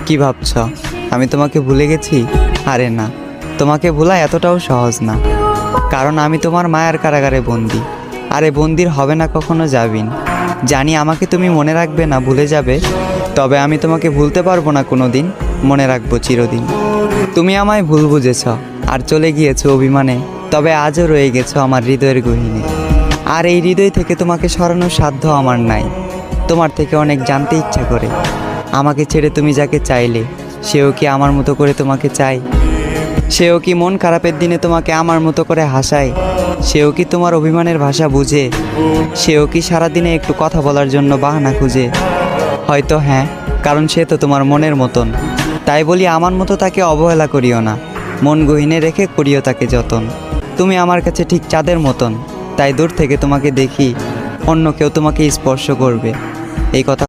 কি ভাবছ আমি তোমাকে ভুলে গেছি? আরে না, তোমাকে ভোলা এতটাও সহজ না, কারণ আমি তোমার মায়ার কারাগারে বন্দি। আরে বন্দির হবে না কখনো যাবিন। জানি আমাকে তুমি মনে রাখবে না, ভুলে যাবে, তবে আমি তোমাকে ভুলতে পারবো না কোনো দিন, মনে রাখবো চিরদিন। তুমি আমায় ভুল বুঝেছ আর চলে গিয়েছো অভিমানে, তবে আজও রয়ে গেছো আমার হৃদয়ের গহীনে। আর এই হৃদয় থেকে তোমাকে সরানোর সাধ্য আমার নাই। তোমার থেকে অনেক জানতে ইচ্ছা করে, আমাকে ছেড়ে তুমি যাকে চাইলে সেও কি আমার মতো করে তোমাকে চায়? সেও কি মন খারাপের দিনে তোমাকে আমার মতো করে হাসায়? সেও কি তোমার অভিমানের ভাষা বুঝে? সেও কি সারাদিনে একটু কথা বলার জন্য বাহানা খুঁজে? হয়তো হ্যাঁ, কারণ সে তো তোমার মনের মতন। তাই বলি আমার মতো তাকে অবহেলা করিও না, মন গহীনে রেখে করিও তাকে যতন। তুমি আমার কাছে ঠিক চাঁদের মতন, তাই দূর থেকে তোমাকে দেখি অন্য কেউ তোমাকে স্পর্শ করবে, এই কথা